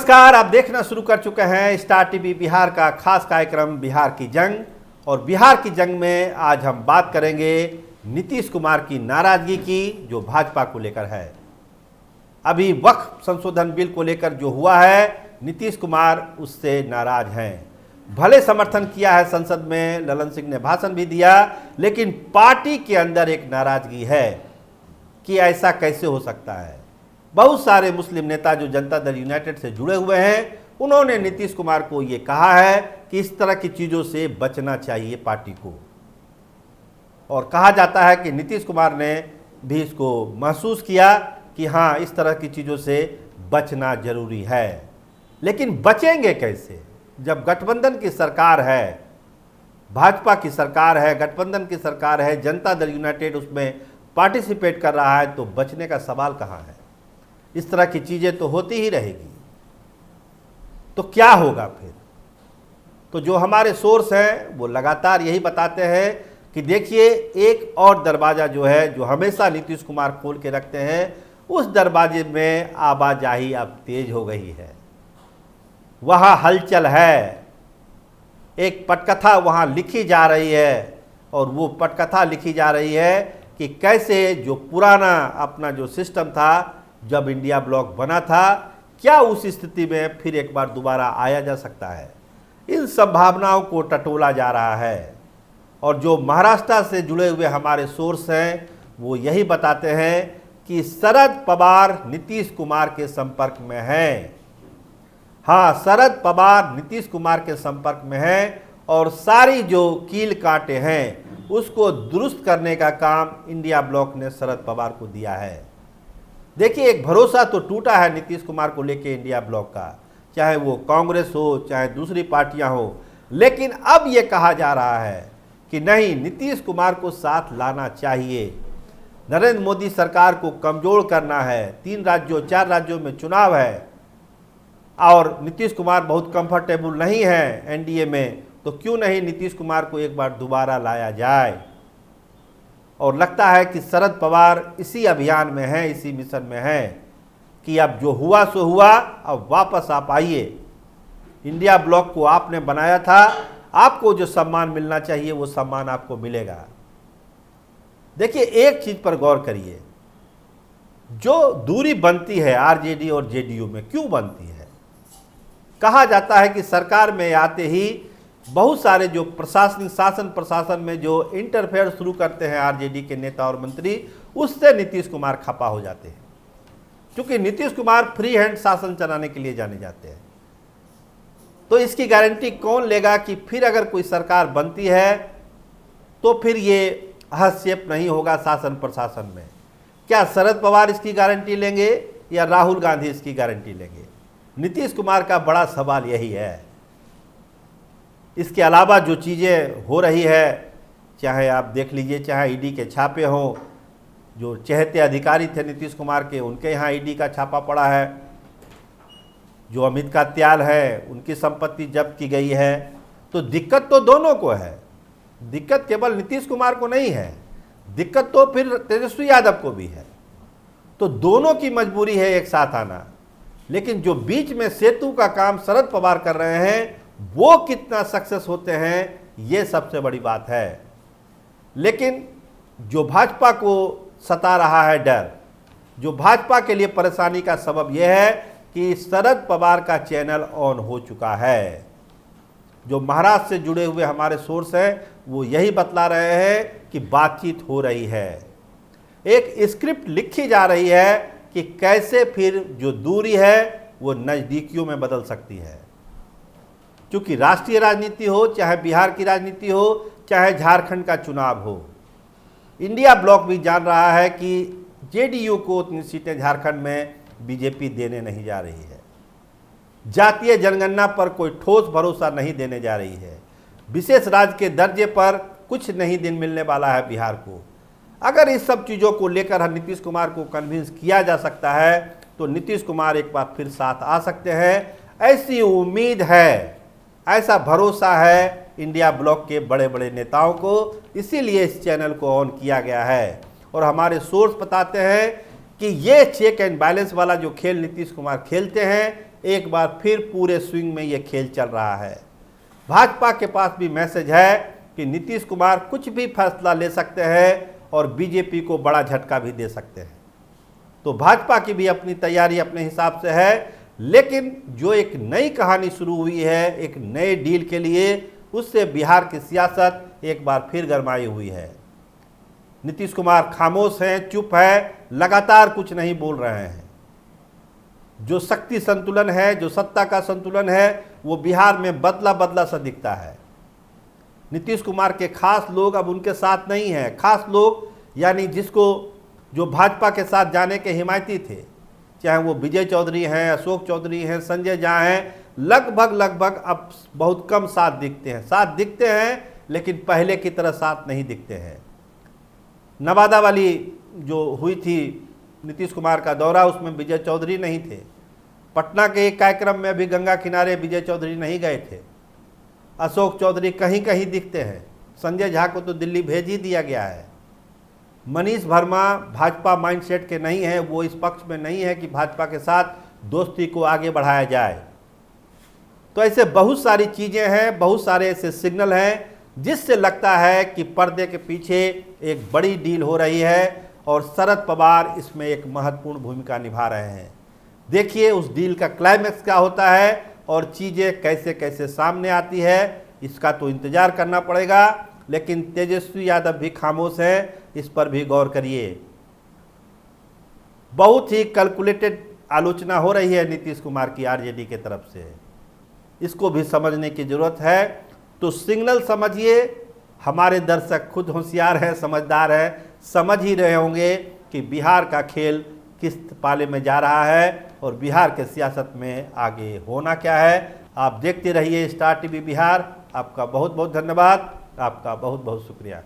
नमस्कार, आप देखना शुरू कर चुके हैं स्टार टीवी बिहार का खास कार्यक्रम बिहार की जंग। और बिहार की जंग में आज हम बात करेंगे नीतीश कुमार की नाराजगी की, जो भाजपा को लेकर है। अभी वक्फ संशोधन बिल को लेकर जो हुआ है, नीतीश कुमार उससे नाराज हैं। भले समर्थन किया है संसद में, ललन सिंह ने भाषण भी दिया, लेकिन पार्टी के अंदर एक नाराजगी है कि ऐसा कैसे हो सकता है। बहुत सारे मुस्लिम नेता जो जनता दल यूनाइटेड से जुड़े हुए हैं, उन्होंने नीतीश कुमार को ये कहा है कि इस तरह की चीज़ों से बचना चाहिए पार्टी को। और कहा जाता है कि नीतीश कुमार ने भी इसको महसूस किया कि हाँ, इस तरह की चीज़ों से बचना जरूरी है। लेकिन बचेंगे कैसे जब गठबंधन की सरकार है, भाजपा की सरकार है, गठबंधन की सरकार है, जनता दल यूनाइटेड उसमें पार्टिसिपेट कर रहा है, तो बचने का सवाल कहाँ है। इस तरह की चीज़ें तो होती ही रहेगी। तो क्या होगा फिर? तो जो हमारे सोर्स हैं वो लगातार यही बताते हैं कि देखिए, एक और दरवाज़ा जो है, जो हमेशा नीतीश कुमार खोल के रखते हैं, उस दरवाजे में आवाजाही अब तेज हो गई है। वहाँ हलचल है, एक पटकथा वहाँ लिखी जा रही है। और वो पटकथा लिखी जा रही है कि कैसे जो पुराना अपना जो सिस्टम था, जब इंडिया ब्लॉक बना था, क्या उस स्थिति में फिर एक बार दोबारा आया जा सकता है। इन संभावनाओं को टटोला जा रहा है। और जो महाराष्ट्र से जुड़े हुए हमारे सोर्स हैं, वो यही बताते हैं कि शरद पवार नीतीश कुमार के संपर्क में हैं। हाँ, शरद पवार नीतीश कुमार के संपर्क में हैं और सारी जो कील कांटे हैं उसको दुरुस्त करने का काम इंडिया ब्लॉक ने शरद पवार को दिया है। देखिए, एक भरोसा तो टूटा है नीतीश कुमार को लेके इंडिया ब्लॉक का, चाहे वो कांग्रेस हो, चाहे दूसरी पार्टियां हो। लेकिन अब ये कहा जा रहा है कि नहीं, नीतीश कुमार को साथ लाना चाहिए। नरेंद्र मोदी सरकार को कमजोर करना है। 3 राज्यों 4 राज्यों में चुनाव है और नीतीश कुमार बहुत कंफर्टेबल नहीं है एनडीए में, तो क्यों नहीं नीतीश कुमार को एक बार दोबारा लाया जाए। और लगता है कि शरद पवार इसी अभियान में हैं, इसी मिशन में हैं कि अब जो हुआ सो हुआ, अब वापस आप आइए। इंडिया ब्लॉक को आपने बनाया था, आपको जो सम्मान मिलना चाहिए वो सम्मान आपको मिलेगा। देखिए, एक चीज पर गौर करिए, जो दूरी बनती है आरजेडी और जेडीयू में, क्यों बनती है? कहा जाता है कि सरकार में आते ही बहुत सारे जो प्रशासनिक शासन प्रशासन में जो इंटरफेयर शुरू करते हैं आरजेडी के नेता और मंत्री, उससे नीतीश कुमार खपा हो जाते हैं। क्योंकि नीतीश कुमार फ्री हैंड शासन चलाने के लिए जाने जाते हैं। तो इसकी गारंटी कौन लेगा कि फिर अगर कोई सरकार बनती है तो फिर ये हस्तक्षेप नहीं होगा शासन प्रशासन में? क्या शरद पवार इसकी गारंटी लेंगे या राहुल गांधी इसकी गारंटी लेंगे? नीतीश कुमार का बड़ा सवाल यही है। इसके अलावा जो चीज़ें हो रही है, चाहे आप देख लीजिए, चाहे ईडी के छापे हों, जो चहेते अधिकारी थे नीतीश कुमार के, उनके यहाँ ईडी का छापा पड़ा है। जो अमित कात्याल है, उनकी संपत्ति जब्त की गई है। तो दिक्कत तो दोनों को है, दिक्कत केवल नीतीश कुमार को नहीं है, दिक्कत तो फिर तेजस्वी यादव को भी है। तो दोनों की मजबूरी है एक साथ आना। लेकिन जो बीच में सेतु का काम शरद पवार कर रहे हैं, वो कितना सक्सेस होते हैं, ये सबसे बड़ी बात है। लेकिन जो भाजपा को सता रहा है डर, जो भाजपा के लिए परेशानी का सबब यह है कि शरद पवार का चैनल ऑन हो चुका है। जो महाराष्ट्र से जुड़े हुए हमारे सोर्स हैं, वो यही बतला रहे हैं कि बातचीत हो रही है, एक स्क्रिप्ट लिखी जा रही है कि कैसे फिर जो दूरी है वो नज़दीकियों में बदल सकती है। क्योंकि राष्ट्रीय राजनीति हो, चाहे बिहार की राजनीति हो, चाहे झारखंड का चुनाव हो, इंडिया ब्लॉक भी जान रहा है कि जेडीयू को उतनी सीटें झारखंड में बीजेपी देने नहीं जा रही है। जातीय जनगणना पर कोई ठोस भरोसा नहीं देने जा रही है। विशेष राज्य के दर्जे पर कुछ नहीं दिन मिलने वाला है बिहार को। अगर इस सब चीज़ों को लेकर नीतीश कुमार को कन्विंस किया जा सकता है, तो नीतीश कुमार एक बार फिर साथ आ सकते हैं। ऐसी उम्मीद है, ऐसा भरोसा है इंडिया ब्लॉक के बड़े बड़े नेताओं को, इसीलिए इस चैनल को ऑन किया गया है। और हमारे सोर्स बताते हैं कि ये चेक एंड बैलेंस वाला जो खेल नीतीश कुमार खेलते हैं, एक बार फिर पूरे स्विंग में ये खेल चल रहा है। भाजपा के पास भी मैसेज है कि नीतीश कुमार कुछ भी फैसला ले सकते हैं और बीजेपी को बड़ा झटका भी दे सकते हैं। तो भाजपा की भी अपनी तैयारी अपने हिसाब से है, लेकिन जो एक नई कहानी शुरू हुई है एक नए डील के लिए, उससे बिहार की सियासत एक बार फिर गरमाई हुई है। नीतीश कुमार खामोश हैं, चुप है, लगातार कुछ नहीं बोल रहे हैं। जो शक्ति संतुलन है, जो सत्ता का संतुलन है, वो बिहार में बदला बदला सा दिखता है। नीतीश कुमार के खास लोग अब उनके साथ नहीं हैं। खास लोग यानी जिसको जो भाजपा के साथ जाने के हिमायती थे, चाहे वो विजय चौधरी हैं, अशोक चौधरी हैं, संजय झा हैं, लगभग अब बहुत कम साथ दिखते हैं लेकिन पहले की तरह साथ नहीं दिखते हैं। नवादा वाली जो हुई थी नीतीश कुमार का दौरा, उसमें विजय चौधरी नहीं थे। पटना के एक कार्यक्रम में भी गंगा किनारे विजय चौधरी नहीं गए थे। अशोक चौधरी कहीं कहीं दिखते हैं। संजय झा को तो दिल्ली भेज ही दिया गया है। मनीष वर्मा भाजपा माइंडसेट के नहीं है, वो इस पक्ष में नहीं है कि भाजपा के साथ दोस्ती को आगे बढ़ाया जाए। तो ऐसे बहुत सारी चीज़ें हैं, बहुत सारे ऐसे सिग्नल हैं जिससे लगता है कि पर्दे के पीछे एक बड़ी डील हो रही है और शरद पवार इसमें एक महत्वपूर्ण भूमिका निभा रहे हैं। देखिए उस डील का क्लाइमैक्स क्या होता है और चीज़ें कैसे कैसे सामने आती है, इसका तो इंतज़ार करना पड़ेगा। लेकिन तेजस्वी यादव भी खामोश है, इस पर भी गौर करिए। बहुत ही कैलकुलेटेड आलोचना हो रही है नीतीश कुमार की आरजेडी के तरफ से, इसको भी समझने की ज़रूरत है। तो सिग्नल समझिए, हमारे दर्शक खुद होशियार हैं, समझदार हैं, समझ ही रहे होंगे कि बिहार का खेल किस पाले में जा रहा है और बिहार के सियासत में आगे होना क्या है। आप देखते रहिए स्टार टीवी बिहार। आपका बहुत बहुत धन्यवाद, आपका बहुत बहुत शुक्रिया।